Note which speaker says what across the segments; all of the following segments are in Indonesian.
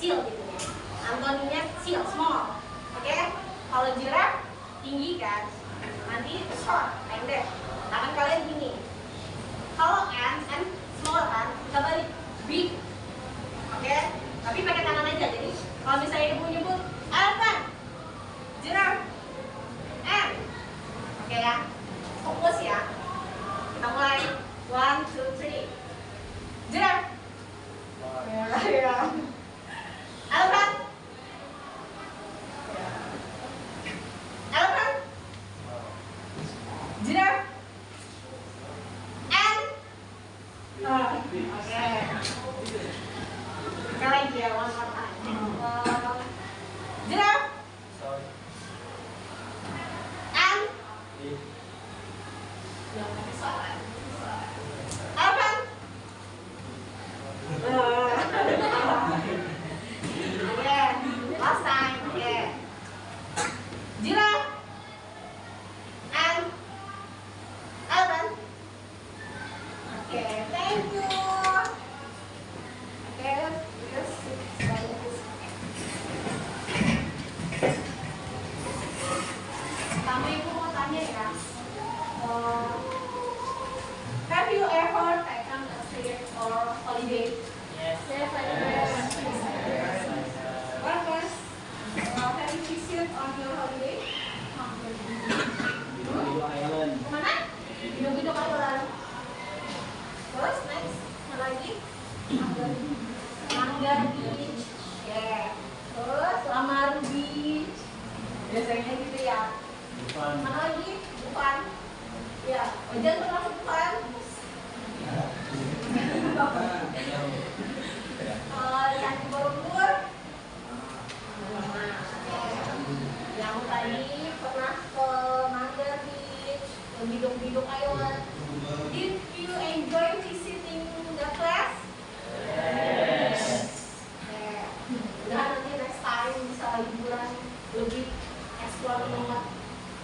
Speaker 1: kecil gitu ya. Antoninya kecil, small. Oke? Kalau giraffe tinggi kan, nanti short, pendek. Tangan kalian gini. Kalau ant small kan, kita balik big. Oke? Tapi pakai tangan aja. Jadi kalau misalnya ibu nyebut elephant, giraffe, ant. Oke ya? Fokus ya. Kita mulai. 1, 2, 3. Giraffe. Ya. Elephant. Elephant. Giraffe. Ant. Oke. Sekali lagi ya, one more time. Giraffe. Ant. Elephant. Oke, last time. Oke. Giraffe. Ant. Elephant. Oke, thank you. Oke, terus pertama ibu mau tanya ya. Have you ever taken a trip or holiday?
Speaker 2: Yes.
Speaker 1: Yes, I have. What was have you visited on your holiday?
Speaker 2: Island.
Speaker 1: Kemana? Bido-bido Island. Terus next, mana lagi? Manggar Beach. Yeah. Terus Lamaru Beach. Biasanya gitu ya. Mana lagi? Bukan. Ya, Ojan termasuk bukan. Candi Borobudur. Yang tadi pernah ke Manggar Beach, ke Bidung-Bidung Island. Did you enjoy visiting the class?
Speaker 2: Yes.
Speaker 1: Udah nanti next time bisa liburan lebih explore tempat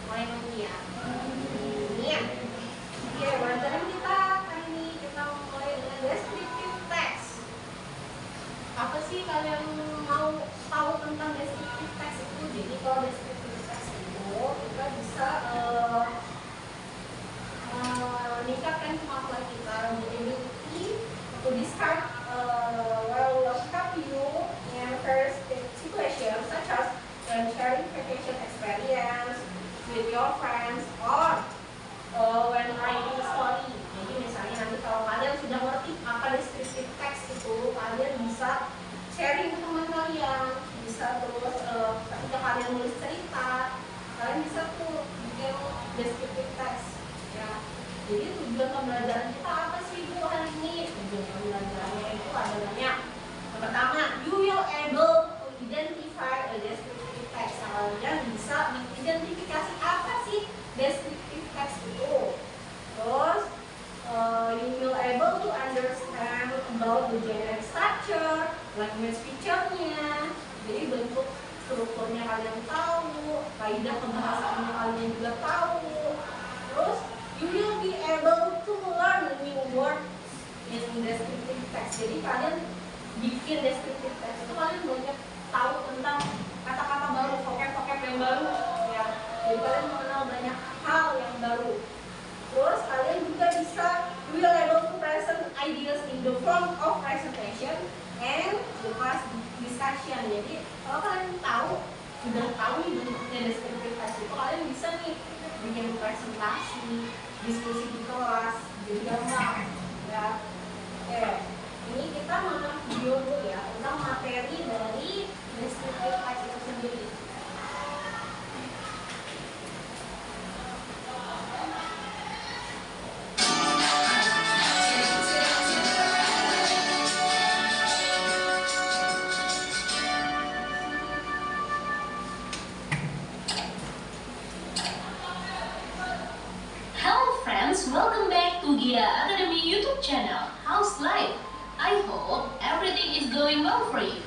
Speaker 1: main lagi ya. Ini ya. Oke, pelajaran kita kali ini kita mulai dengan descriptive text. Apa sih kalian mau tahu tentang descriptive text itu? Jadi kalau descriptive text itu kita bisa meningkatkan kemampuan kita menjadi to describe well help you in various situations such as when sharing vacation experience with your friends or when writing a story. Jadi misalnya nanti kalau kalian sudah ngerti apa descriptive text itu, kalian bisa sharing ke teman kalian, bisa terus ketika kalian nulis cerita, kalian bisa tuh bikin descriptive text. Ya. Jadi tujuan pembelajaran kita apa sih Bu hari ini? Tujuan pembelajarannya itu adalah yang pertama, you will able to identify a descriptive text. Kalian bisa mengidentifikasi apa sih descriptive text itu. Terus you will able to understand about the generic structure, language feature-nya. Jadi bentuk strukturnya kalian tahu, kaidah pembahasannya kalian juga tahu. Terus you will be able to learn new words in descriptive text. Jadi kalian bikin descriptive text itu kalian banyak tahu tentang kata-kata baru, vocab-vocab yang baru ya. Jadi kalian mengenal banyak hal yang baru. Terus kalian juga bisa will able to present ideas in the form of presentation and the class discussion. Jadi kalau kalian sudah tahu nih bentuknya descriptive text itu, kalian bisa nih bikin presentasi, diskusi di kelas, jadi gampang ya. Oke, ini kita mengenal video dulu ya tentang materi dari descriptive text itu sendiri.
Speaker 3: Welcome back to Gia Academy YouTube channel. How's life? I hope everything is going well for you.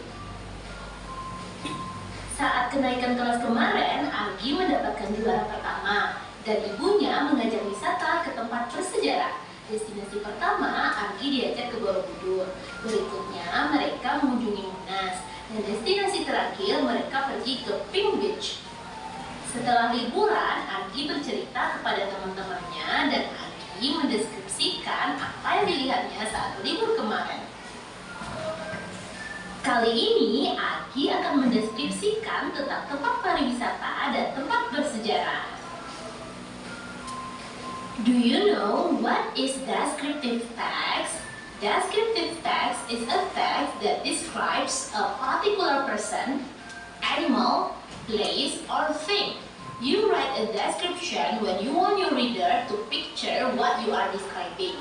Speaker 3: Saat kenaikan kelas kemarin, Argi mendapatkan juara pertama dan ibunya mengajak wisata ke tempat bersejarah. Destinasi pertama, Argi diajak ke Borobudur. Berikutnya, mereka mengunjungi Monas. Dan destinasi terakhir mereka pergi ke Pink Beach. Setelah liburan, Argi bercerita kepada teman-temannya dan Argi mendeskripsikan apa yang dilihatnya saat libur kemarin. Kali ini, Argi akan mendeskripsikan tentang tempat pariwisata dan tempat bersejarah. Do you know what is descriptive text? Descriptive text is a text that describes a particular person, animal, place, or thing. You write a description when you want your reader to picture what you are describing.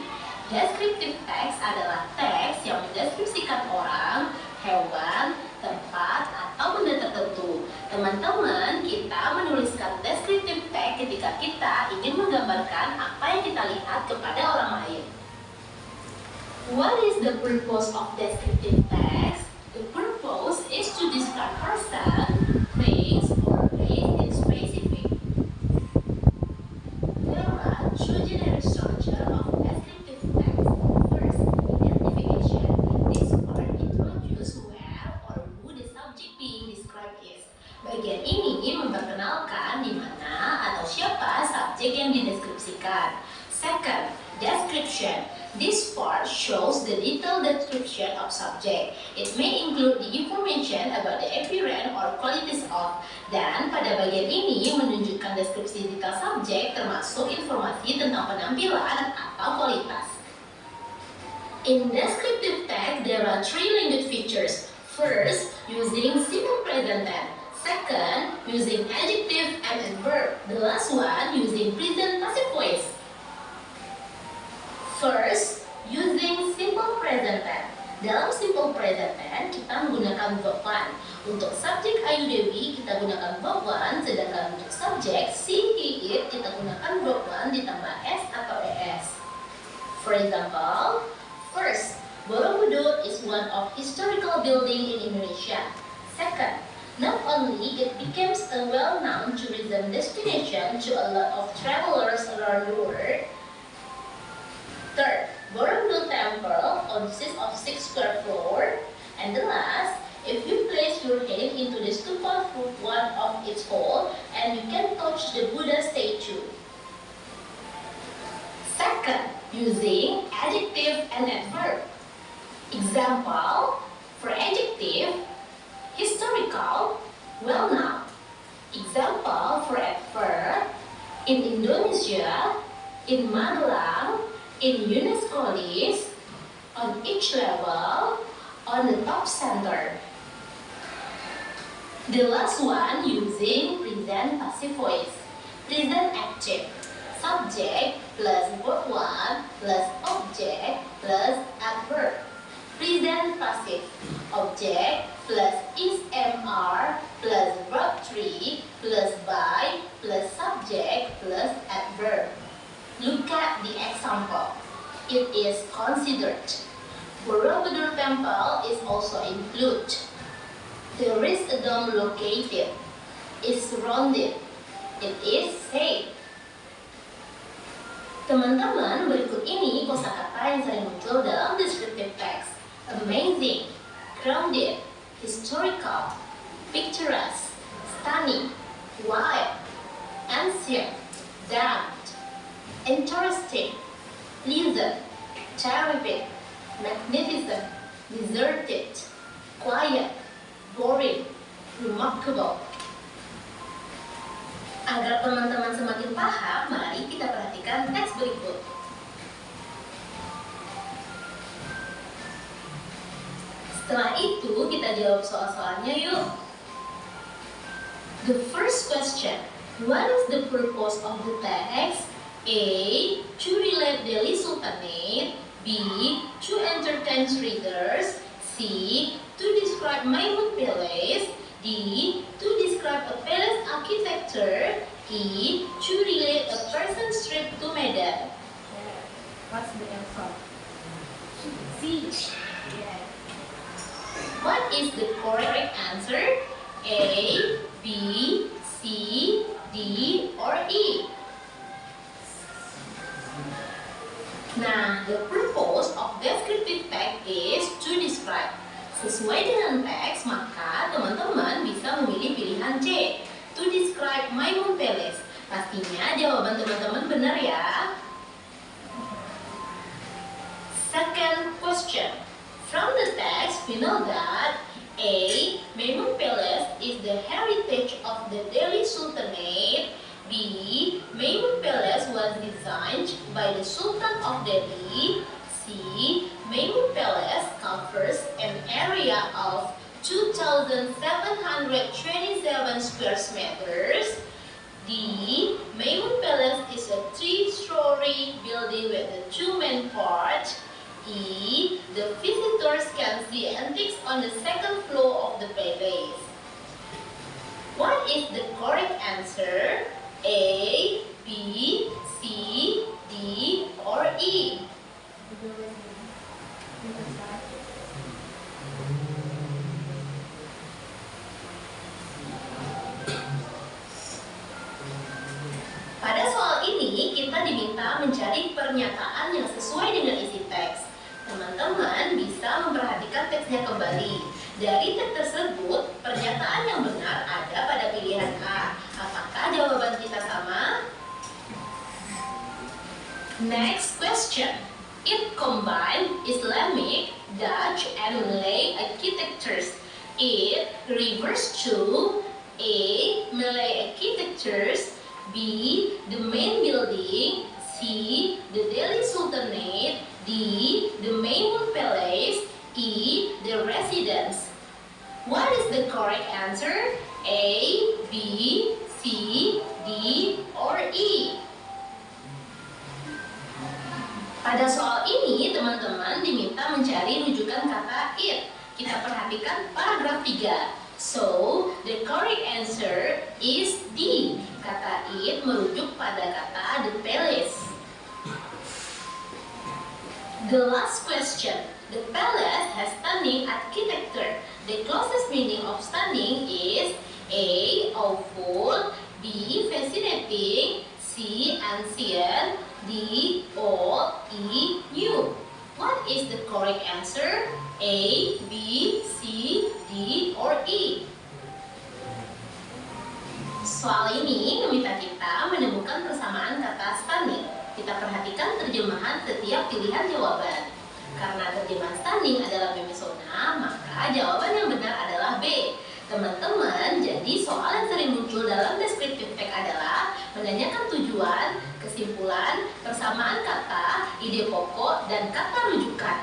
Speaker 3: Descriptive text adalah teks yang mendeskripsikan orang, hewan, tempat, atau benda tertentu. Teman-teman, kita menuliskan descriptive text ketika kita ingin menggambarkan apa yang kita lihat kepada orang lain. What is the purpose of descriptive text? The purpose is to describe person, place, or place in specific. There are two general structures of descriptive text. First, identification. This part introduces where or who the subject being described is. Bagian ini memperkenalkan di mana atau siapa subjek yang dideskripsikan. Second, description. This part shows the detailed description of subject. It may include the information about the appearance or qualities of. Dan pada bagian ini menunjukkan deskripsi detail subjek termasuk informasi tentang penampilan atau kualitas. In descriptive text, there are three language features. First, using simple present tense. Second, using adjective and adverb. The last one, using present passive voice. First, using simple present tense. Dalam simple present tense, kita menggunakan verb one. Untuk subjek Ayu Dewi, kita gunakan verb one, sedangkan untuk subjek she, he, it, kita gunakan verb one ditambah s atau es. For example, first, Borobudur is one of historical building in Indonesia. Second, not only it becomes a well-known tourism destination to a lot of travelers around the world. Third, Borobudur Temple consists of 6 square floors. And the last, if you place your hand into the stupa through one of its holes, and you can touch the Buddha statue. Second, using adjective and adverb. Example, for adjective, historical, well-known. Example, for adverb, in Indonesia, in Magelang, in UNESCO list, on each level, on the top center. The last one using present passive voice. Present active. Subject plus verb one plus object plus adverb. Present passive. Object plus is MR plus verb 3 plus by plus subject plus adverb. Look at the example. It is considered. Borobudur Temple is also included. There is a dome located. It's surrounded. It is safe. Teman-teman, berikut ini kosakata yang sering muncul dalam descriptive text. Amazing, grounded, historical, picturesque, stunning, wild, ancient, damned, interesting, pleasant, terrific, magnificent, deserted, quiet, boring, remarkable. Agar teman-teman semakin paham, mari kita perhatikan teks berikut. Setelah itu, kita jawab soal-soalnya yuk. The first question, what is the purpose of the text? A. To relate Delhi Sultanate. B. To entertain readers. C. To describe Mahmud Palace. D. To describe a palace architecture. E. To relate a person's trip to Medan.
Speaker 1: What's the answer?
Speaker 3: C. What is the correct answer? A, B, C, D, or E? Nah, the purpose of descriptive text is to describe. Sesuai dengan teks, maka C. To describe Maimun Palace. Pastinya jawaban teman-teman benar ya. Second question. From the text, we know that A. Maimun Palace is the heritage of the Delhi Sultanate. B. Maimun Palace was designed by the Sultan of Delhi. C. Maimun Palace covers an area of 2,727 square meters. D. Maimun Palace is a 3-story building with a 2 main parts. E. The visitors can see antiques on the second floor of the palace. What is the correct answer? A, B, C, D, or E? Pada soal ini, kita diminta mencari pernyataan yang sesuai dengan isi teks. Teman-teman bisa memperhatikan teksnya kembali. Dari teks tersebut, pernyataan yang benar ada pada pilihan A. Apakah jawaban kita sama? Next question. It combined Islamic, Dutch, and Malay architectures. It refers to A. Malay architectures, B. The main building, C. The Delhi Sultanate, D. The Maimun Palace, E. The residence. What is the correct answer? A, B, C, D, or E? Pada soal ini, teman-teman diminta mencari rujukan kata it. Kita perhatikan paragraf 3. So, the correct answer is D. Kata it merujuk pada kata the palace. The last question. The palace has stunning architecture. The closest meaning of stunning is A. Awful, B. Fascinating, C. Ancient, D. Old, E. New. What is the correct answer? A, B, C, D, or E? Soal ini meminta kita menemukan persamaan kata stunning. Kita perhatikan terjemahan setiap pilihan jawaban. Karena terjemahan stunning adalah memesona, maka jawaban yang benar adalah B. Teman-teman, jadi soal yang sering muncul dalam deskriptif teks adalah menanyakan tujuan, kesimpulan, persamaan kata, ide pokok, dan kata rujukan.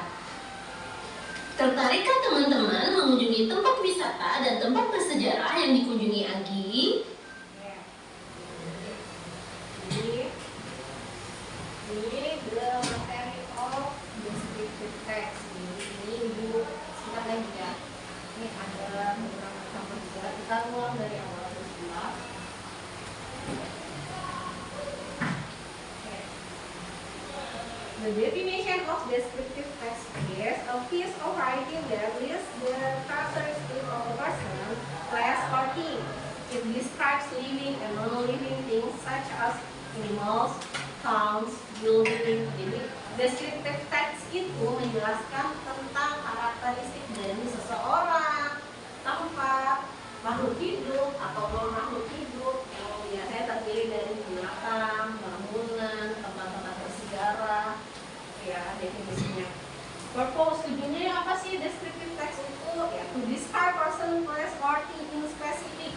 Speaker 3: Tertarikkah teman-teman mengunjungi tempat wisata dan tempat bersejarah yang dikunjungi Agi?
Speaker 1: Ini the materi of descriptive text. Ini ibu kita lagi ya. Ini ada beberapa contoh juga. Kita ulang dari awal semula. The definition of descriptive text is a piece of writing that lists the characteristics of a person, place, or thing. It describes living and non-living things such as animals, towns, building. Jadi descriptive text itu menjelaskan tentang karakteristik dari seseorang, tempat, makhluk hidup atau non makhluk hidup yang biasanya terdiri dari binatang, bangunan, tempat-tempat bersejarah. Ya, definisinya. Purpose tujuannya apa sih descriptive text itu? Ya, to describe person, place, or thing in specific.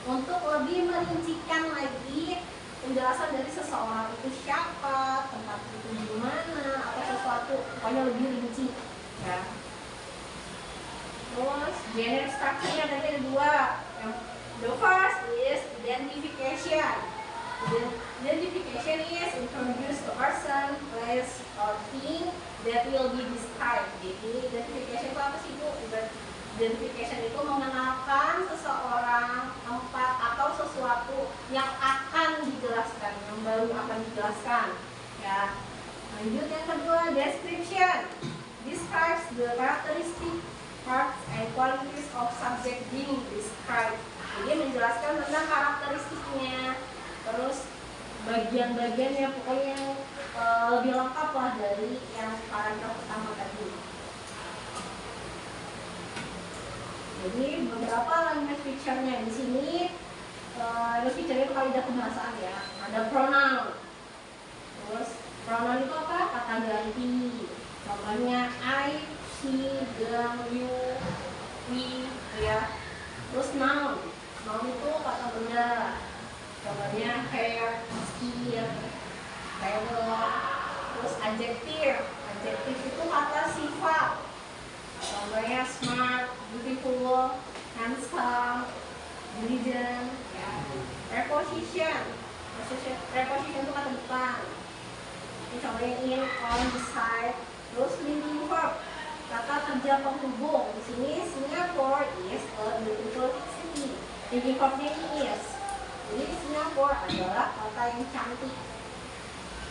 Speaker 1: Untuk lebih merincikan lagi penjelasan dari seseorang itu siapa, tempat itu di mana, atau sesuatu, pokoknya lebih rinci. Ya. Terus genre structure-nya tadi ada dua. The first is identification. Identification is introduce to person, place, or thing that will be described. Jadi identification itu apa sih Bu? Identification itu mengenalkan seseorang, tempat, atau sesuatu yang akan dijelaskan, yang baru akan dijelaskan. Ya. Lanjut yang kedua, description. Describes the characteristic, parts, and qualities of subject being described. Jadi menjelaskan tentang karakteristiknya, terus bagian-bagiannya, pokoknya yang lebih lengkap lah dari yang paragraf pertama tadi. Jadi beberapa language feature-nya di sini feature itu kaidah kebahasaan ya. Ada pronoun. Terus pronoun itu apa? Kata ganti. Contohnya I, she, them, you, we, ya. Terus noun. Noun itu kata benda. Contohnya hair, skin, table. Terus adjective. Adjective itu kata sifat. Contohnya smart, beautiful, handsome, diligent, ya. Preposition. Preposition itu kata depan. Ini contohnya in, on, beside. Terus linking verb, kata kerja penghubung. Di sini Singapore is a beautiful city. Linking verbnya ini is. Jadi Singapore adalah kota yang cantik.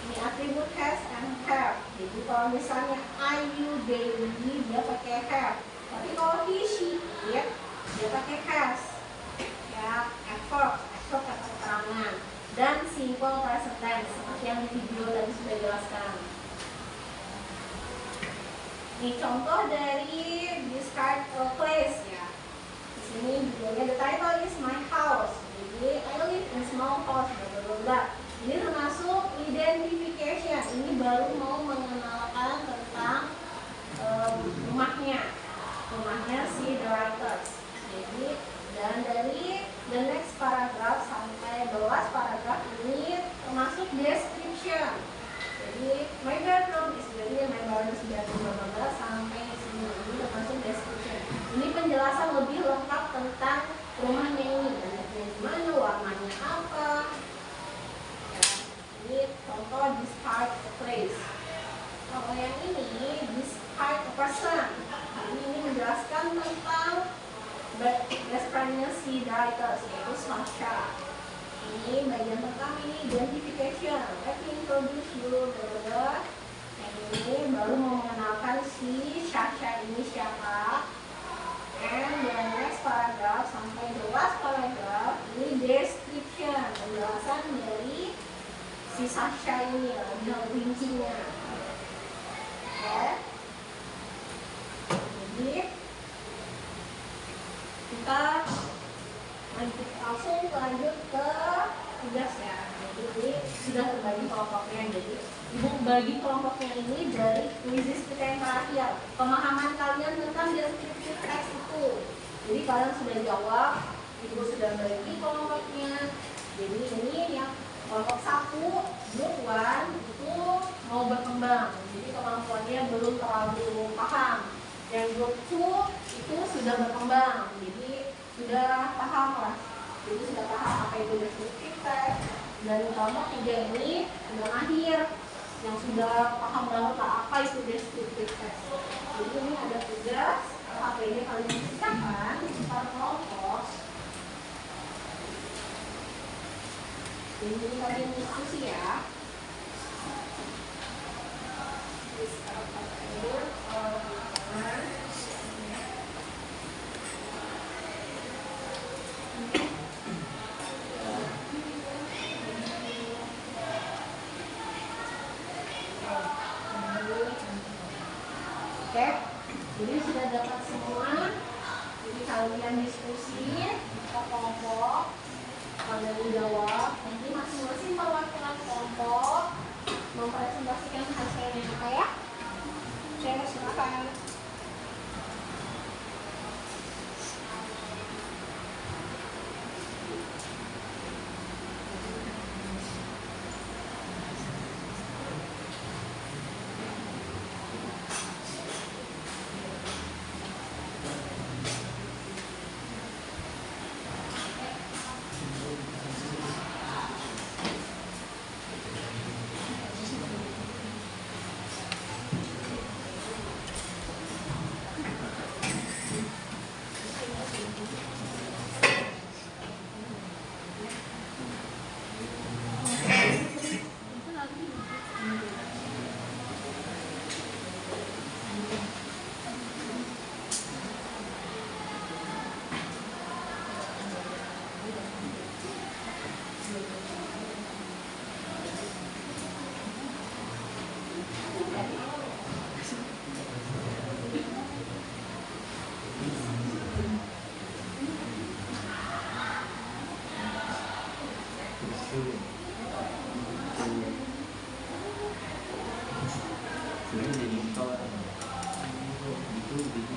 Speaker 1: Ini atribut has and have. Jadi kalau misalnya I, you, they, we, dia pakai have. Tapi kalau he, she, it, dia pakai has. Ya, adverb kata keterangan. Dan simple present tense seperti yang di video tadi sudah jelaskan. Ini contoh dari describe a place ya. Di sini videonya the title is my house. Jadi I live in small house. Bla. Ini termasuk identification. Ini baru mau mengenalkan tentang rumahnya si the writers. Jadi dan dari the next paragraph sampai the last paragraph ini termasuk description. Jadi my bedroom is jadi my bedroom sudah sampai sini ini termasuk description. Ini penjelasan lebih lengkap tentang rumahnya ini, dan gimana, warnanya apa. Ya, ini contoh describe a place. Kalau yang ini describe a person. Jadi ini menjelaskan tentang best friend-nya si writers, yaitu Sasha. Ini bagian pertama, ini identification. Let me introduce you. Yang ini baru mau mengenalkan si Sasha ini siapa. And the next paragraph sampai the last paragraph ini description, penjelasan dari si Sasha ini, lebih rincinya. Ya. Jadi kita langsung lanjut ke tugas ya. Jadi sudah terbagi kelompoknya. Jadi ibu bagi kelompoknya ini dari kuisis kita yang terakhir. Pemahaman kalian tentang deskripsi teks itu. Jadi kalian sudah jawab, ibu sudah bagi kelompoknya. Jadi ini yang kelompok 1, group 1 itu mau berkembang. Jadi kemampuannya belum terlalu paham. Yang group 2 itu sudah berkembang. Jadi sudah paham lah. Jadi sudah paham apa itu deskripsi teks. Dan kelompok 3 ini sudah akhir, yang sudah paham banget lah apa itu deskripsi teks. Jadi ini ada tugas apa ini kalian ciptakan per kelompok. Jadi kalian diskusi ya. Oke, jadi sudah dapat semua. Jadi kalian diskusi ke kelompok, kalian jawab. Nanti masing-masing perwakilan kelompok mempresentasikan hasilnya, oke ya? Saya silakan.
Speaker 2: Sebenarnya jadi motor itu gitu.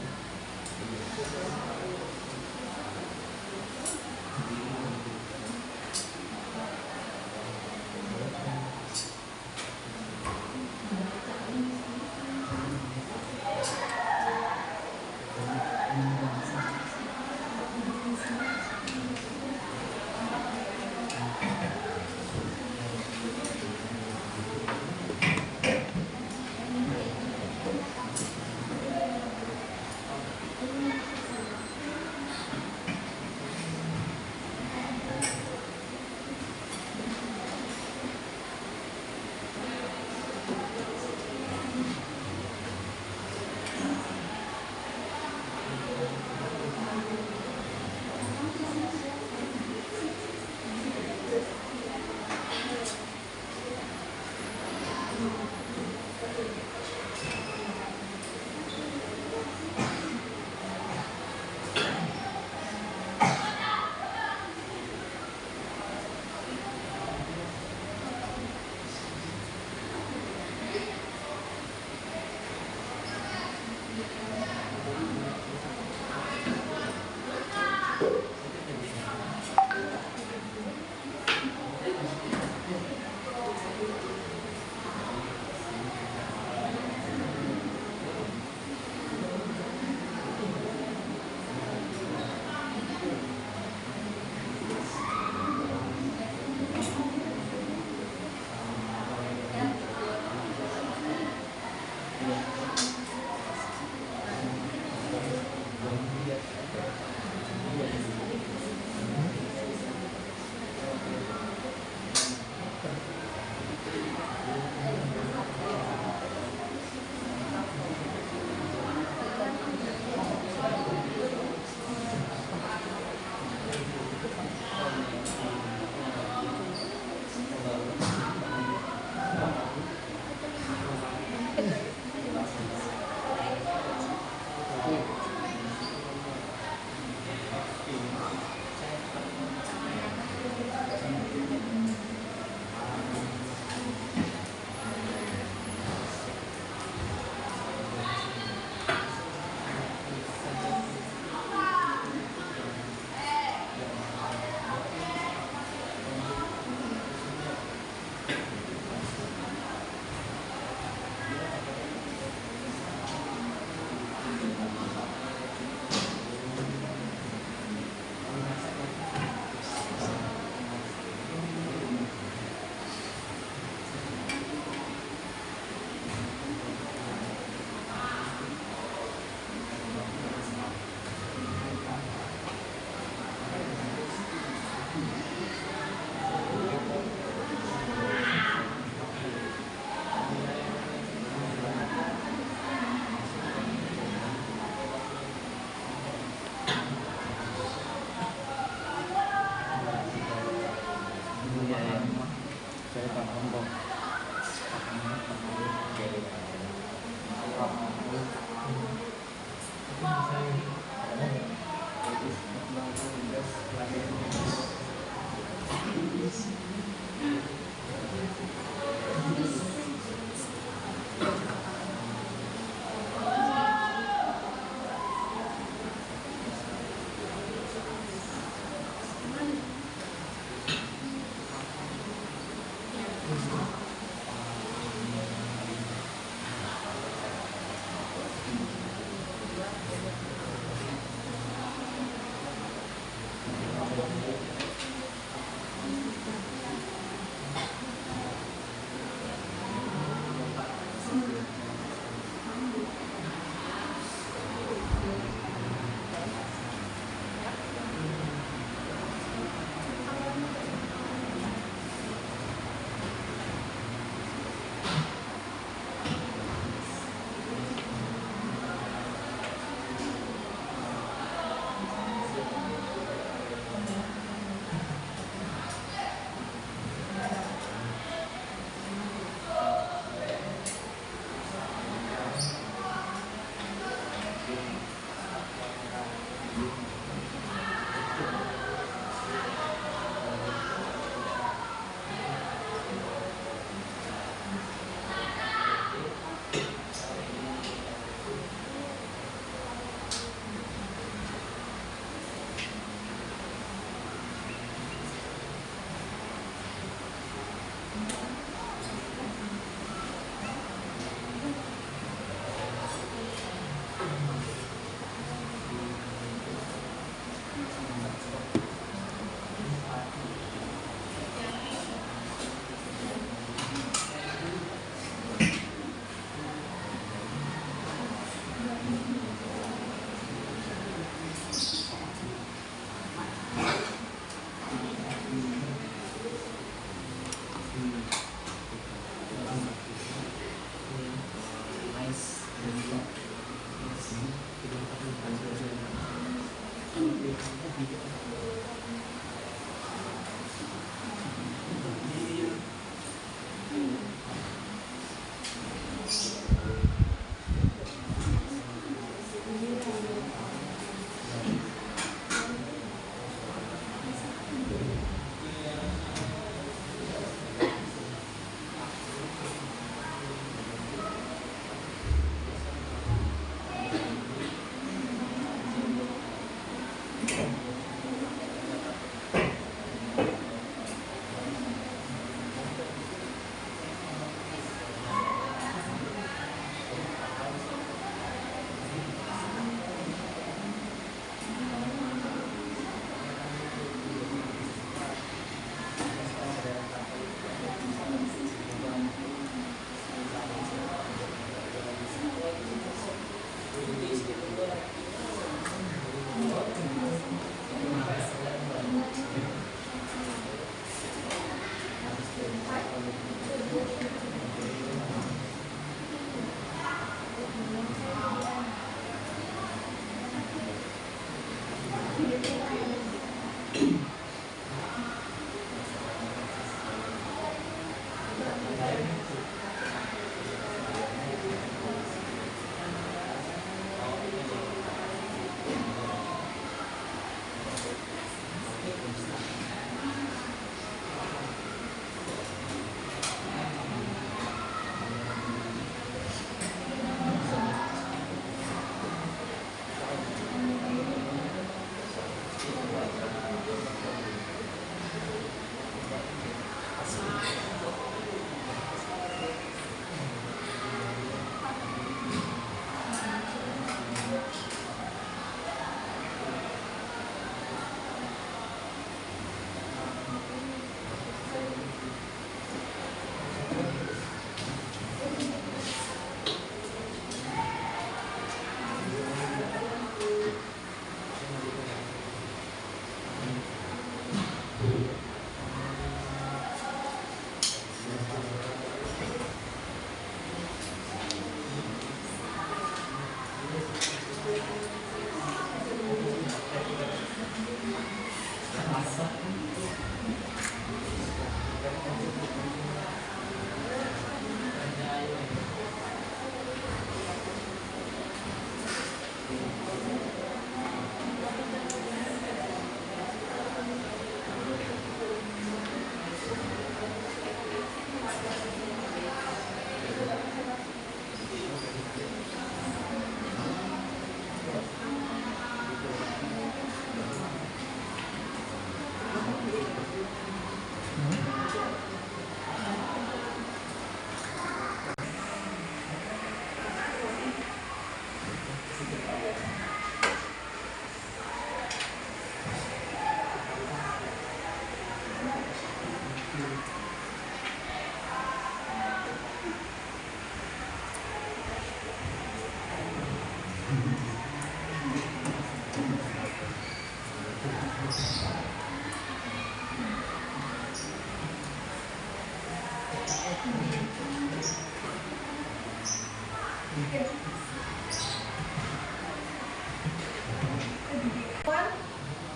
Speaker 1: One,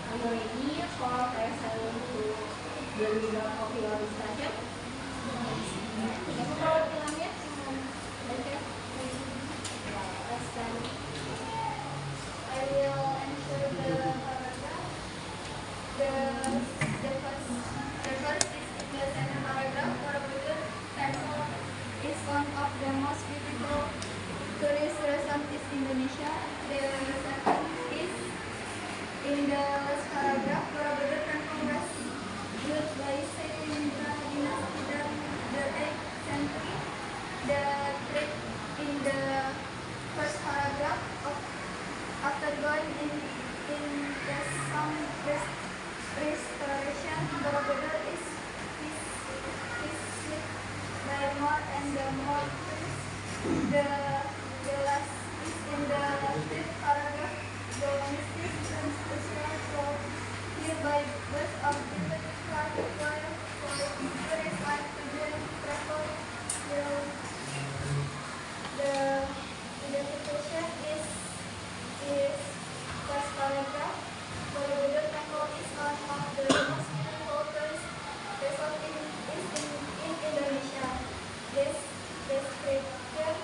Speaker 1: I'm ready for person to deliver popular discussion. Siapa kalau bilangnya? Oke. I will answer the paragraph. The first is in the second paragraph. Borobudur Temple is one of the most beautiful tourist restaurants in Indonesia. The second is in the last paragraph. Borobudur Temple was built by Saint Indra Dynasty during the 8th century. The third in the first paragraph after going in the some restoration, Borobudur is split by more and more trees. The last is in the fifth paragraph. The mystic translation for nearby bus of the flight for tourists like to travel. The identification is first paragraph. Borobudur Temple is one of the most beautiful tourist resorts in Indonesia. This description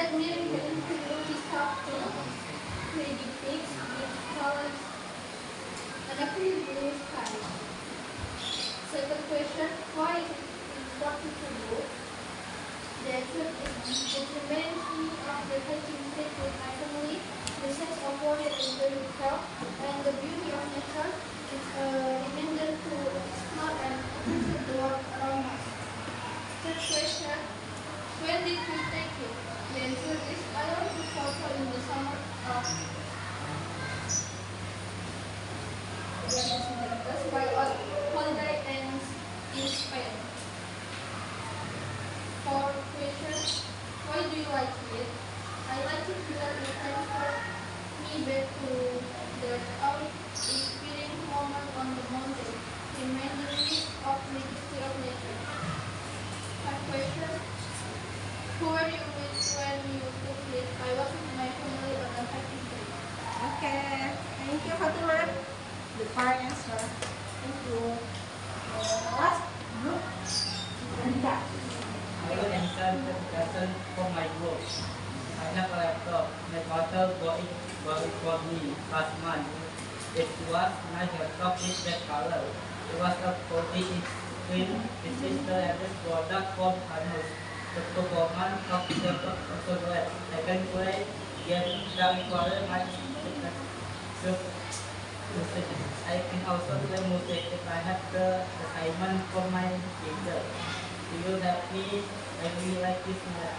Speaker 1: that we are going to this topic, pretty big, because an actually blue sky. Second question, why is it important to do? The answer is the humanity of the touching state with my family, the sense of wonder and the and the beauty of nature is a reminder to explore and appreciate the world around us. Third question, when did you take it? The answer is I went to Porto in the summer of by holiday and in Spain. Fourth question, why do you like it? I like it because it transports me back to the awe-inspiring moment on the mountain, reminding me of the majesty of nature. Fifth question, who were you with when you took it? I was with my family on a hiking trip. Okay, thank you, Fatima. The correct answer. Thank you. Last group.
Speaker 2: I will answer the question for my group. I have a laptop. My daughter bought it for me last month. It was nice laptop with red color. It was a 40-inch screen. This is the latest product from Hanus. The performance of the laptop also great. I can play games that require my I can also play music if I have the assignment for my teacher. Do you help me? I really like this one.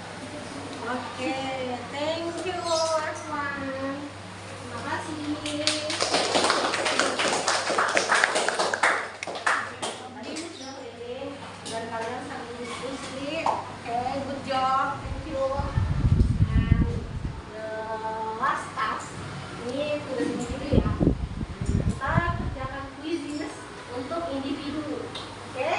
Speaker 1: Okay, thank you everyone. Terima kasih. Tadi sudah keliling dan kalian sambil diskusi. Okay, good job. Thank you. And the last task ini tugas individu ya. Kita kerjakan quizzes untuk individu. Oke?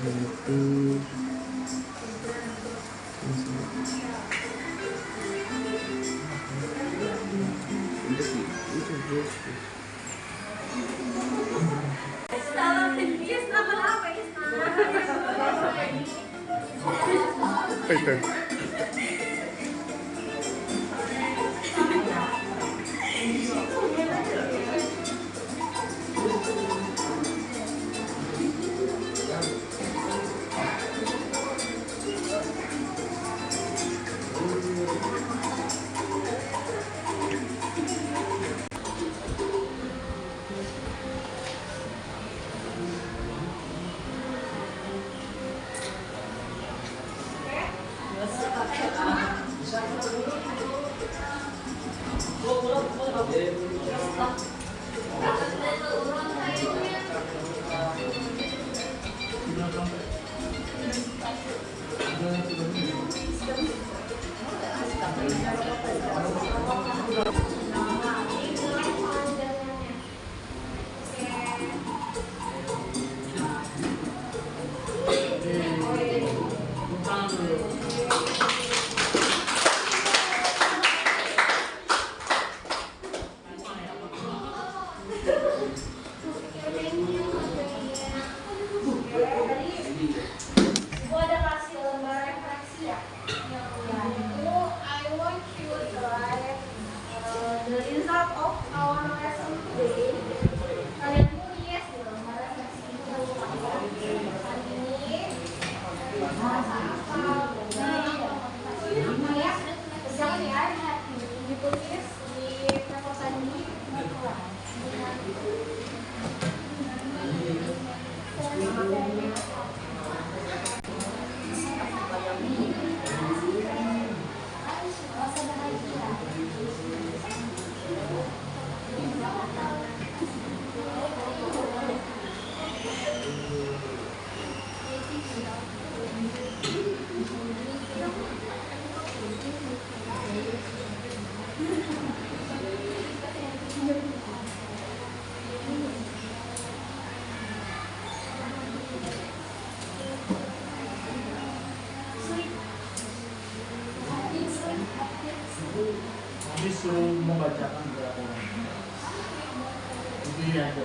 Speaker 4: Apa itu?
Speaker 5: Disuruh membacakan berapa orang? Ini aja.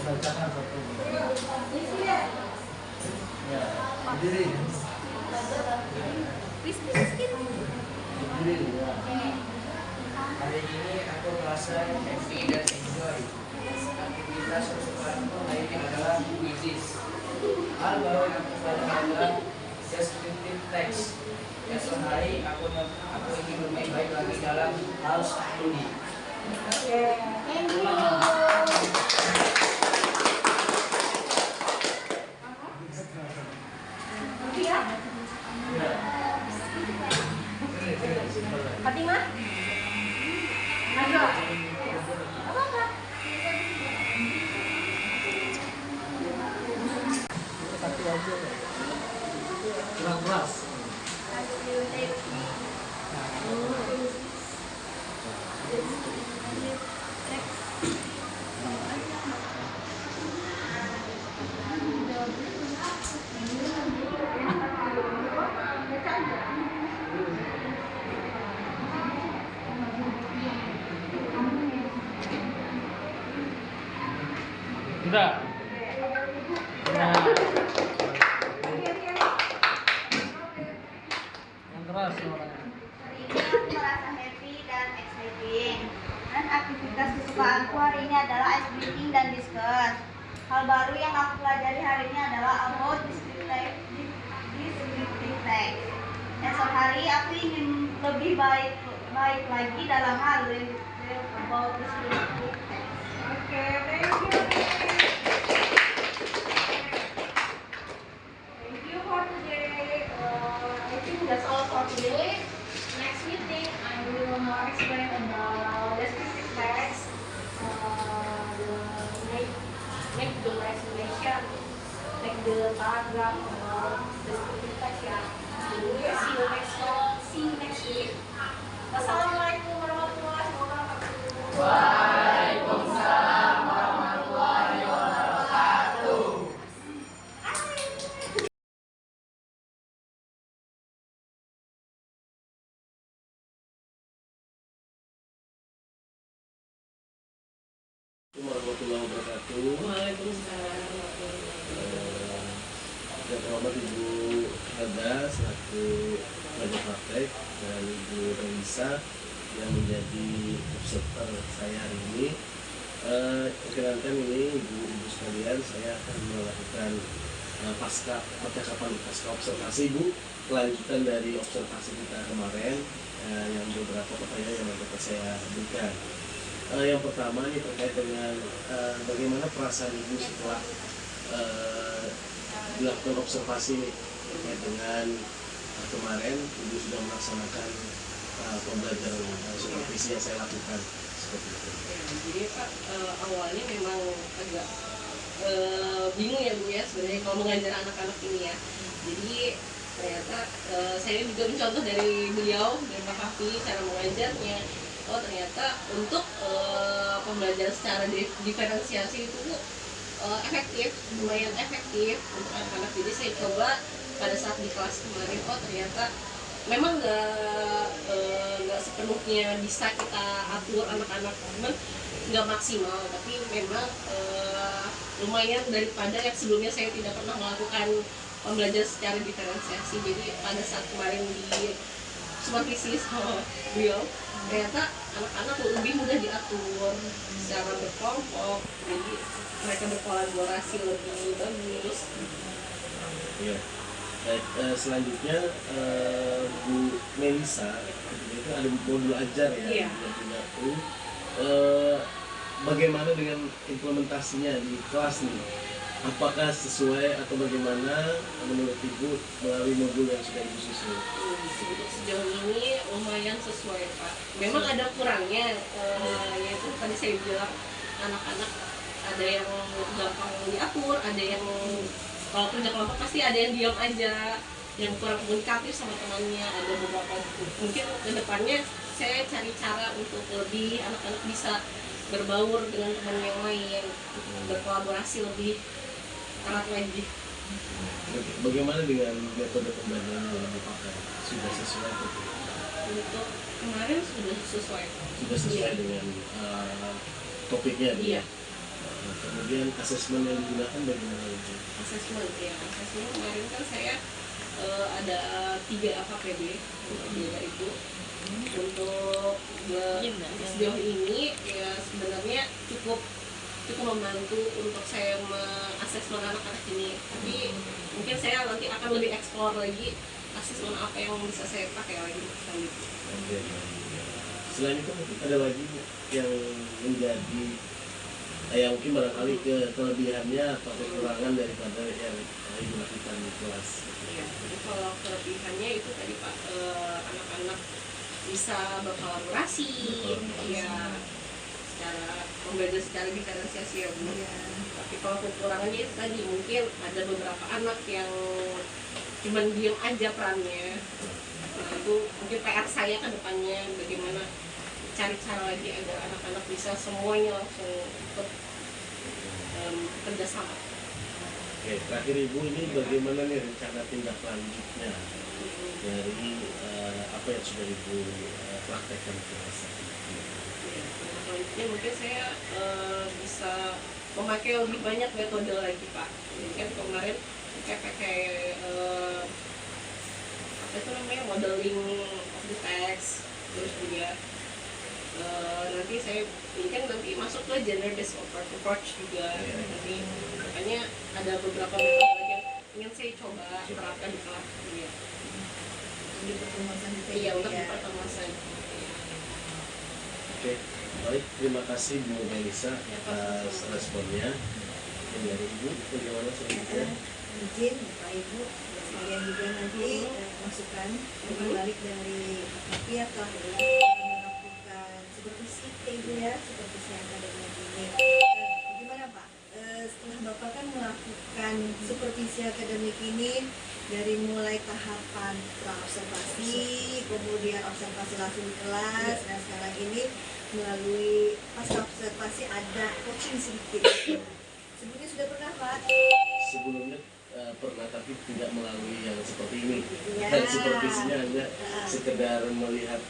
Speaker 5: Bacakan satu. Ya, berdiri. Berdiri ya.
Speaker 2: Hari ini aku merasa happy dan enjoy. Aktivitas kesukaanku hari ini adalah quizzes. Hal baru yang aku pelajari adalah descriptive text. Esok hari aku ingin lebih baik lagi dalam hal studi.
Speaker 1: Thank you. Fatimah? Ayo. Apa?
Speaker 5: Udah. Nah, yang keras suaranya.
Speaker 4: Hari ini aku merasa happy dan exciting. Dan aktivitas kesukaanku hari ini adalah ice breaking dan discuss. Hal baru yang aku pelajari hari ini adalah about descriptive text. Esok hari aku ingin lebih baik lagi dalam hal about descriptive text.
Speaker 1: Okay, thank you. Thank you for today. I think that's all for today. Next meeting, I will more explain about descriptive text. Make the explanation, make the paragraph about descriptive text. Yeah. See you next week. Wassalamualaikum warahmatullahi wabarakatuh.
Speaker 5: Waalaikumsalam warahmatullahi wabarakatuh.
Speaker 6: Warahmatullahi wabarakatuh.
Speaker 2: Waalaikumsalam.
Speaker 6: Yang terhormat Ibu Hada selaku pelajar praktek dan Ibu Elisa yang menjadi observer saya hari ini. Perkenalkan ini ibu-ibu sekalian, saya akan melakukan percakapan pasca observasi Bu, kelanjutan dari observasi kita kemarin, yang beberapa pertanyaan yang dapat saya berikan. Yang pertama ini terkait dengan bagaimana perasaan ibu setelah dilakukan observasi terkait dengan kemarin ibu sudah melaksanakan pembelajaran supervisi yang saya lakukan seperti itu.
Speaker 7: Jadi Pak, awalnya memang agak bingung ya Bu ya sebenarnya kalau mengajar anak-anak ini ya. Jadi ternyata saya juga mencontoh dari beliau, dari Pak Kafi, cara mengajarnya. Oh ternyata untuk pembelajaran secara diferensiasi itu efektif, lumayan efektif untuk anak-anak. Jadi saya coba pada saat di kelas kemarin, oh ternyata memang nggak sepenuhnya bisa kita atur anak-anak, memang nggak maksimal, tapi memang lumayan daripada yang sebelumnya saya tidak pernah melakukan pembelajaran secara diferensiasi. Jadi pada saat kemarin di supervisi sama beliau, ternyata anak-anak lebih mudah diatur secara berkelompok, jadi mereka berkolaborasi lebih bagus.
Speaker 6: Iya. Baik, selanjutnya Bu Melisa, itu ada modul ajar ya.
Speaker 7: Iya.
Speaker 6: Bagaimana dengan implementasinya di kelas nih? Apakah sesuai atau bagaimana menurut Ibu melalui modul yang sudah Ibu susun?
Speaker 7: Sejauh ini lumayan sesuai Pak. Memang ada kurangnya, yaitu tadi saya bilang anak-anak ada yang gampang diatur, ada yang kalau kerja kelompok pasti ada yang diam aja, yang kurang komunikatif sama temannya, ada beberapa. Mungkin kedepannya saya cari cara untuk lebih anak-anak bisa berbaur dengan teman yang lain, berkolaborasi lebih erat lagi.
Speaker 6: Bagaimana dengan metode pembelajaran yang dipakai? Sudah sesuai atau tidak?
Speaker 7: Untuk kemarin sudah sesuai.
Speaker 6: Sudah sesuai
Speaker 7: Iya.
Speaker 6: dengan topiknya?
Speaker 7: Iya.
Speaker 6: Nah, kemudian asesmen yang digunakan bagaimana itu?
Speaker 7: Asesmen ya, asesmen kemarin kan saya ada 3 AKPD itu untuk sejauh ini ya sebenarnya cukup membantu untuk saya mengasesmen anak-anak ini, tapi mungkin saya nanti akan lebih eksplor lagi asesmen apa yang bisa saya pakai lagi selanjutnya.
Speaker 6: Oke. Selain itu mungkin ada lagi yang menjadi yang mungkin barangkali kelebihannya atau kekurangan daripada yang Ibu lakukan di kelas.
Speaker 7: Iya, jadi kalau kelebihannya itu tadi Pak, anak-anak bisa berkolaborasi, ya secara pembelajaran secara diferensiasi ya Bu. Tapi kalau kekurangannya itu tadi mungkin ada beberapa anak yang cuman diam aja perannya. Nah, itu mungkin PR saya ke depannya bagaimana cari cara lagi agar anak-anak bisa semuanya langsung ikut kerjasama.
Speaker 6: Oke, terakhir Ibu ini bagaimana nih rencana tindak lanjutnya dari apa yang sudah Ibu praktekkan di kelas?
Speaker 7: Selanjutnya mungkin saya bisa memakai lebih banyak metode lagi Pak. Jadi kan kemarin kita pakai apa itu namanya modeling of the text, terus juga nanti saya ini kan nanti masuk ke gender based approach juga nanti, makanya ada beberapa metode lagi yang ingin saya coba terapkan di kelas ya.
Speaker 4: Di pertemuan selanjutnya.
Speaker 7: Iya, untuk di pertemuan selanjutnya.
Speaker 6: Oke, baik, terima kasih Bu Melisa atas responnya. Yang dari Ibu, bagaimana selanjutnya?
Speaker 4: Izin Bapak Ibu sekalian juga nanti masukan balik dari pihak telah melakukan supervisi Ibu ya, supervisi akademik ini. Gimana Pak? Setelah Bapak kan melakukan supervisi akademik ini dari mulai tahapan praobservasi, kemudian observasi langsung di kelas, dan sekarang ini melalui pasca observasi ada coaching sedikit. Sebelumnya sudah pernah Pak?
Speaker 6: Sebelumnya pernah, tapi tidak melalui yang seperti ini.
Speaker 4: Ya.
Speaker 6: Dan supervisinya hanya sekedar melihat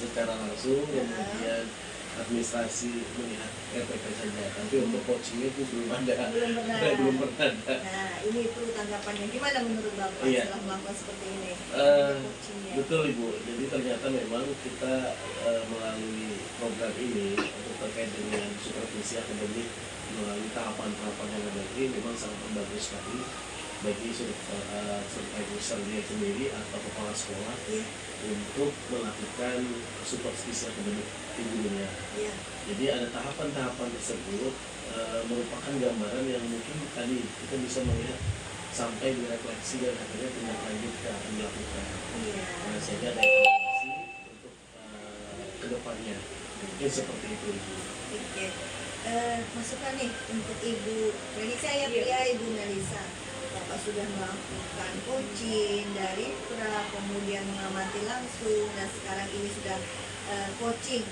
Speaker 6: secara langsung, kemudian administrasi melihat RPK saja. Tapi untuk coachingnya itu belum ada. Belum pernah ada.
Speaker 4: Nah, ini itu tanggapannya. Gimana menurut Bapak
Speaker 6: Iya.
Speaker 4: setelah melakukan seperti ini? Coachingnya.
Speaker 6: Betul Ibu, jadi ternyata memang kita melalui program ini untuk terkait dengan supervisi akademik melalui tahapan-tahapan yang ada ini memang sangat bagus sekali bagi supervisor dia sendiri atau kepala sekolah
Speaker 4: Iya.
Speaker 6: untuk melakukan supervisi akademik di gurunya.
Speaker 4: Iya.
Speaker 6: Jadi ada tahapan-tahapan tersebut merupakan gambaran yang mungkin tadi kita bisa melihat sampai direfleksi dan akhirnya tindak lanjut yang akan dilakukan.
Speaker 4: Iya.
Speaker 6: Nah, sehingga ada evaluasi untuk kedepannya. Mungkin seperti itu.
Speaker 4: Oke. Masukan nih untuk Ibu Melisa ya,
Speaker 7: Iya.
Speaker 4: ya Ibu Melisa. Bapak sudah melakukan coaching dari pra, kemudian mengamati langsung, dan sekarang ini sudah coaching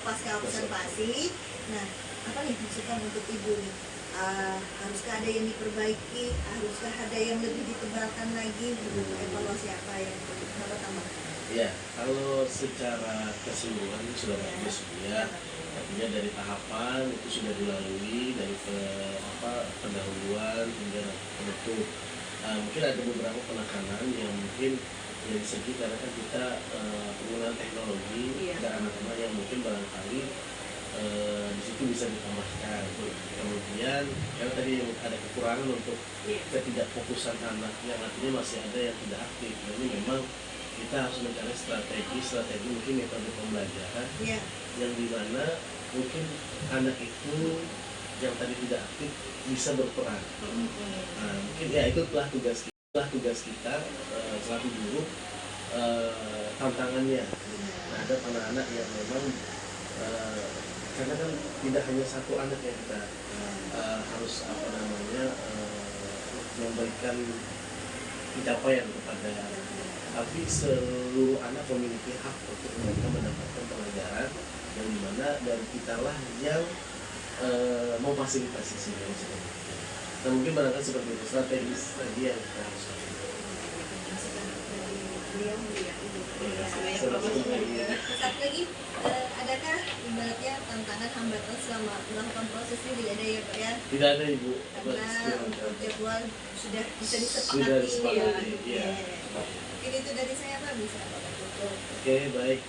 Speaker 4: pasca observasi. Nah, apa nih masukan untuk Ibu nih? Haruskah ada yang diperbaiki? Haruskah ada yang lebih ditebalkan lagi? Evaluasi apa yang perlu Bapak tambahkan?
Speaker 6: Ya, kalau secara keseluruhan sudah bagus ya. Artinya dari tahapan itu sudah dilalui dari pendahuluan hingga penutup. Mungkin ada beberapa penekanan yang mungkin dari segi karena kan kita penggunaan teknologi dan anak-anak yang mungkin barangkali di situ bisa ditambahkan. Kemudian karena tadi ada kekurangan untuk ketidakfokusan anak yang artinya masih ada yang tidak aktif. Jadi memang kita harus mencari strategi mungkin metode pembelajaran yang dimana mungkin anak itu yang tadi tidak aktif bisa berperan. Nah, mungkin ya itulah tugas kita selaku guru, tantangannya. Nah, ada anak-anak yang memang karena kan tidak hanya satu anak yang kita harus memberikan pencapaian kepada, tapi seluruh anak memiliki hak untuk mereka mendapatkan pelajaran yang dimana dari kitalah yang memfasilitasi semua seperti itu. Nah, mungkin barangkali seperti itu strategis tadi yang kita harus lakukan.
Speaker 4: Satu lagi, adakah ibaratnya tantangan hambatan selama melakukan proses ini? Tidak ada ya Pak ya?
Speaker 6: Tidak ada Ibu.
Speaker 4: Karena untuk jadwal sudah bisa
Speaker 6: Sudah disepakati.
Speaker 4: ya. Mungkin itu dari saya Pak, bisa Bapak tutup.
Speaker 6: Oke, baik.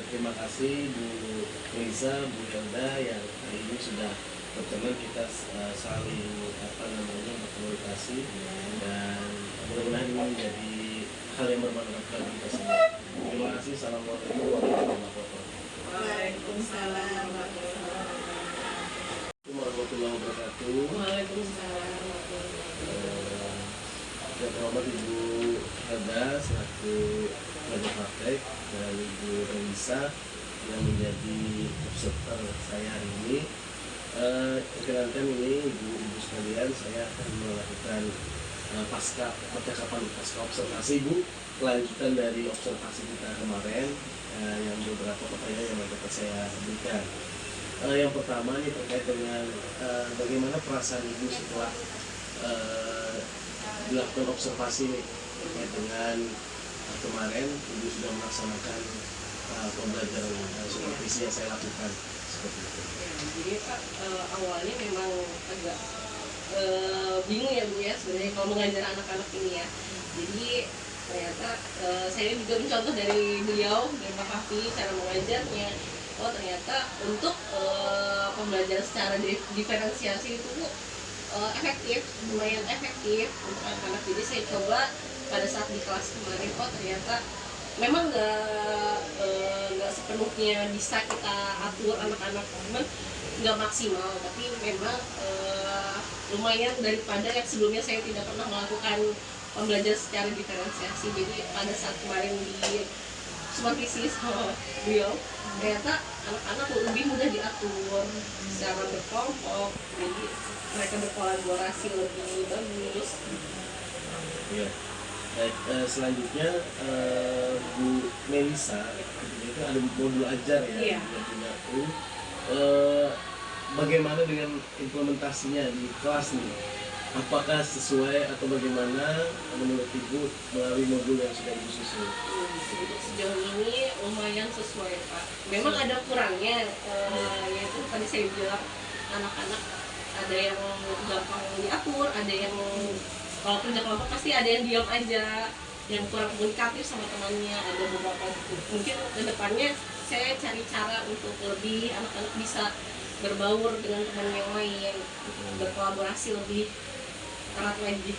Speaker 6: Terima kasih Bu Melisa, Bu Helda yang hari ini sudah berkenan kita saling berkomunikasi dan mudah-mudahan ini menjadi hal yang bermanfaat bagi kita semua. Terima kasih. Assalamualaikum warahmatullahi wabarakatuh.
Speaker 4: Waalaikumsalam
Speaker 6: Warahmatullahi wabarakatuh.
Speaker 7: Waalaikumsalam.
Speaker 6: Yang terhormat Ibu Helda selaku pelajar praktek dan Ibu Melisa yang menjadi observer saya hari ini. Perkenalkan ini ibu-ibu sekalian, saya akan melakukan percakapan pasca observasi Ibu, kelanjutan dari observasi kita kemarin, yang beberapa pertanyaan yang dapat saya berikan. Yang pertama ini terkait dengan bagaimana perasaan Ibu setelah dilakukan observasi ini terkait dengan kemarin Ibu sudah melaksanakan pembelajaran supervisi yang saya lakukan. seperti itu.
Speaker 7: Ya, jadi Pak awalnya memang agak bingung ya Bu ya sebenarnya kalau mengajar anak-anak ini ya. Jadi ternyata saya juga mencontoh dari beliau, dari Pak Kafi, cara mengajarnya. Oh ternyata untuk pembelajaran secara diferensiasi itu Bu, efektif, lumayan efektif untuk anak-anak. Jadi saya coba pada saat di kelas kemarin, oh ternyata memang nggak sepenuhnya bisa kita atur anak-anak, cuman nggak maksimal, tapi memang lumayan daripada yang sebelumnya saya tidak pernah melakukan pembelajaran secara diferensiasi. Jadi pada saat kemarin di supervisi sama beliau, ternyata anak-anak lebih mudah diatur secara berkelompok, jadi mereka berkolaborasi lebih bagus.
Speaker 6: Ya. Baik, selanjutnya Bu Melisa, itu ada modul ajar ya,
Speaker 7: Iya.
Speaker 6: punya aku. Bagaimana dengan implementasinya di kelas nih? Apakah sesuai atau bagaimana menurut Ibu melalui modul yang sudah Ibu susun?
Speaker 7: Untuk sejauh ini lumayan sesuai Pak. Memang ada kurangnya, yaitu tadi saya bilang anak-anak ada yang gampang diatur, ada yang kalau kerja kelompok pasti ada yang diam aja, yang kurang komunikatif sama temannya, ada beberapa gitu. Mungkin kedepannya saya cari cara untuk lebih anak-anak bisa berbaur dengan teman yang lain, berkolaborasi lebih erat lagi.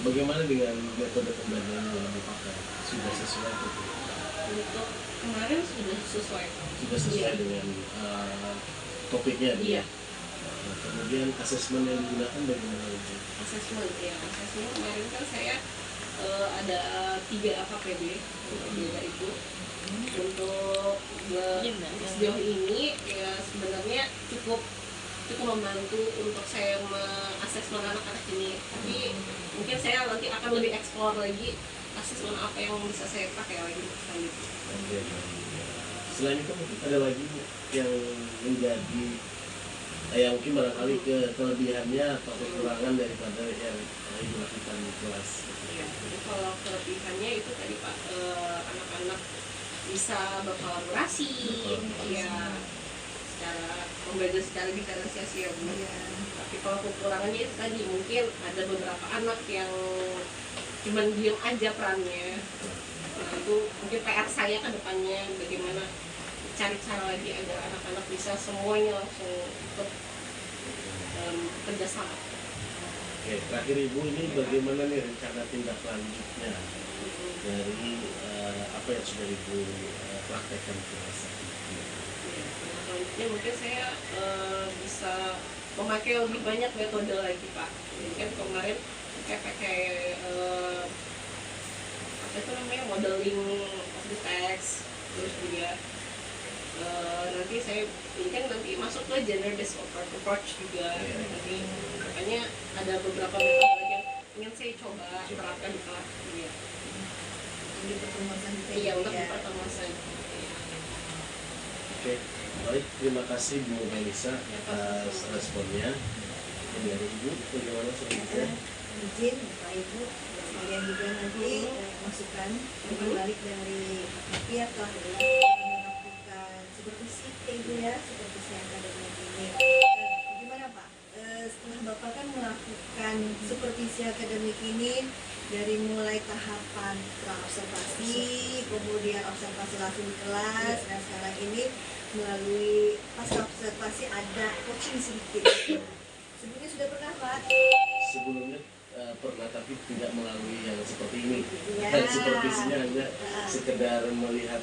Speaker 6: Bagaimana dengan metode pembelajaran yang dipakai? Sudah sesuai atau tidak?
Speaker 7: Untuk kemarin sudah sesuai Pak.
Speaker 6: Sudah sesuai
Speaker 7: Iya.
Speaker 6: dengan topiknya?
Speaker 7: Iya.
Speaker 6: Nah, kemudian asesmen yang digunakan bagaimana itu?
Speaker 7: Asesmen ya, asesmen kemarin kan saya ada 3 AKPD berbeda itu. Untuk sejauh ini ya sebenarnya cukup membantu untuk saya mengasesmen anak-anak ini, tapi mungkin saya nanti akan lebih eksplor lagi asesmen apa yang bisa saya pakai lagi selanjutnya.
Speaker 6: Oke. Selain itu mungkin ada lagi yang menjadi yang mungkin barangkali kelebihannya atau kekurangan daripada yang Ibu lakukan di kelas.
Speaker 7: Iya, jadi kalau kelebihannya itu tadi Pak, anak-anak bisa berkolaborasi, ya secara pembelajaran secara diferensiasi ya Bu. Tapi kalau kekurangannya itu tadi mungkin ada beberapa anak yang cuman diem aja perannya. Nah itu mungkin PR saya ke depannya bagaimana cari cara lagi agar anak-anak bisa semuanya langsung ikut kerjasama.
Speaker 6: Oke, terakhir Ibu ini bagaimana nih rencana tindak lanjutnya dari apa yang sudah Ibu praktekkan di kelas ini?
Speaker 7: Selanjutnya mungkin saya bisa memakai lebih banyak metode lagi Pak. Jadi kan kemarin saya pakai apa itu namanya modeling of the text, terus juga nanti saya ini kan nanti masuk ke gender based approach juga. Nanti makanya ada beberapa metode lagi yang ingin saya coba terapkan di kelas juga.
Speaker 4: Di pertemuan selanjutnya.
Speaker 7: Iya untuk di pertemuan selanjutnya.
Speaker 6: Oke, baik, terima kasih Bu Melisa atas responnya. Dan dari Ibu, bagaimana selanjutnya?
Speaker 4: Izin Bapak Ibu sekalian juga nanti masukan berbalik dari pihak telah melakukan supervisi Ibu ya, supervisi akademik ini. Gimana Pak? Setelah Bapak kan melakukan supervisi akademik ini dari mulai tahapan praobservasi, kemudian observasi langsung di kelas, dan sekarang ini melalui pasca observasi ada coaching sedikit. Sebelumnya sudah pernah Pak?
Speaker 6: Sebelumnya pernah, tapi tidak melalui yang seperti ini.
Speaker 4: Ya.
Speaker 6: Dan supervisinya hanya sekedar melihat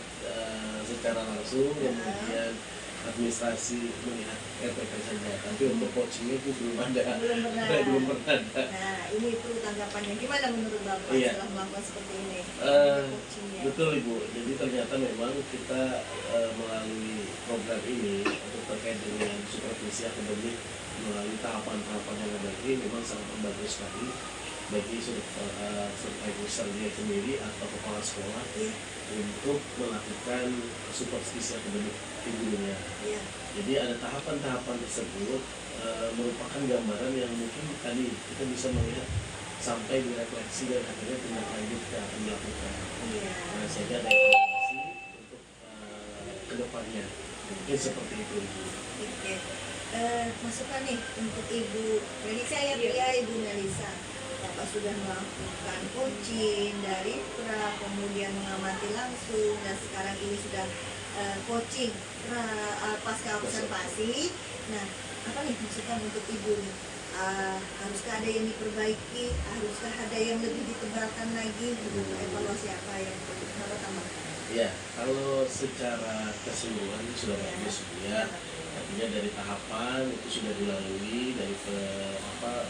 Speaker 6: secara langsung, kemudian administrasi melihat RPK saja. Tapi untuk coachingnya itu belum ada.
Speaker 4: Belum pernah.
Speaker 6: Belum pernah ada.
Speaker 4: Nah, ini itu tanggapannya. Gimana menurut Bapak
Speaker 6: Iya.
Speaker 4: setelah melakukan seperti ini? Coachingnya.
Speaker 6: Betul Ibu, jadi ternyata memang kita melalui program ini untuk terkait dengan supervisi akademik melalui tahapan-tahapan yang ada ini memang sangat membantu sekali bagi supervisor dia sendiri atau kepala sekolah
Speaker 4: Iya.
Speaker 6: untuk melakukan supervisi akademik di gurunya.
Speaker 4: Iya.
Speaker 6: Jadi ada tahapan-tahapan tersebut merupakan gambaran yang mungkin tadi kita bisa melihat sampai direfleksi dan akhirnya tindak lanjut yang akan dilakukan.
Speaker 4: Iya.
Speaker 6: Nah, sehingga ada evaluasi untuk kedepannya. Mungkin seperti itu.
Speaker 8: Oke. Masukan nih untuk Ibu Melisa ya,
Speaker 7: Iya.
Speaker 8: Pria, Ibu Melisa. Bapak sudah melakukan coaching dari pra, kemudian mengamati langsung, dan sekarang ini sudah coaching pasca observasi. Nah, apa nih masukan untuk Ibu nih? Haruskah ada yang diperbaiki? Haruskah ada yang lebih ditebalkan lagi? Evaluasi apa yang perlu Bapak tambahkan?
Speaker 6: Ya, kalau secara keseluruhan sudah bagus ya. Artinya dari tahapan itu sudah dilalui dari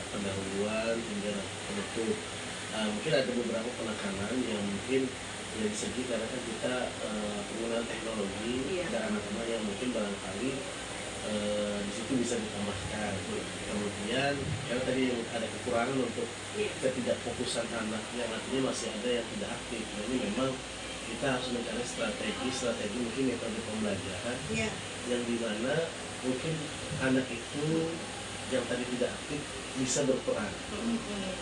Speaker 6: pendahuluan hingga penutup. Mungkin ada beberapa penekanan yang mungkin dari segi karena kan kita penggunaan teknologi ada anak-anak yang mungkin barangkali di situ bisa ditambahkan. Kemudian karena tadi ada kekurangan untuk ketidakfokusan anak yang artinya masih ada yang tidak aktif. Jadi memang kita harus mencari strategi mungkin metode pembelajaran yang dimana mungkin anak itu yang tadi tidak aktif bisa berperan.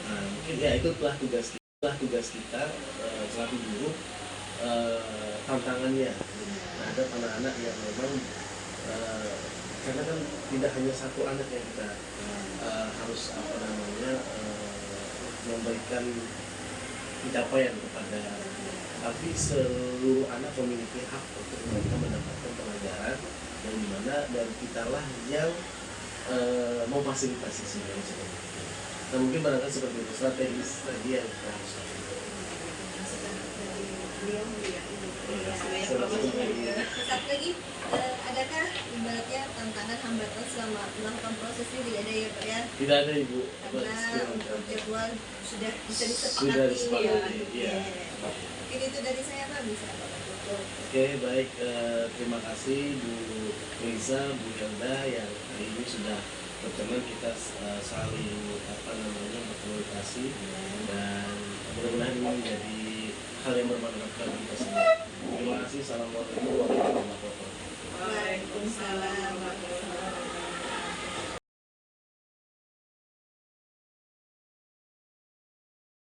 Speaker 6: Nah, mungkin ya itulah tugas kita selaku guru, tantangannya. Nah, ada anak-anak yang memang karena kan tidak hanya satu anak yang kita harus memberikan pencapaian kepada, tapi seluruh anak memiliki hak untuk mereka mendapatkan pelajaran yang dimana dan kitalah yang memfasilitasi semuanya seperti itu. Nah, mungkin barangkali seperti itu strategis tadi yang kita harus lakukan.
Speaker 8: Satu lagi, adakah ibaratnya tantangan hambatan selama melakukan proses ini? Tidak ada ya Pak ya?
Speaker 6: Tidak ada Ibu.
Speaker 8: Karena untuk jadwal sudah bisa
Speaker 6: Sudah disepakati.
Speaker 8: Iya. Mungkin itu dari saya Pak, bisa Bapak tutup.
Speaker 6: Oke, baik. Terima kasih Bu Lisa, Bu Helda yang hari ini sudah berkenan kita saling berkomunikasi dan mudah-mudahan ini menjadi hal yang bermanfaat bagi kita semua. Terima kasih. Assalamualaikum warahmatullahi wabarakatuh.
Speaker 8: Waalaikumsalam warahmatullahi wabarakatuh.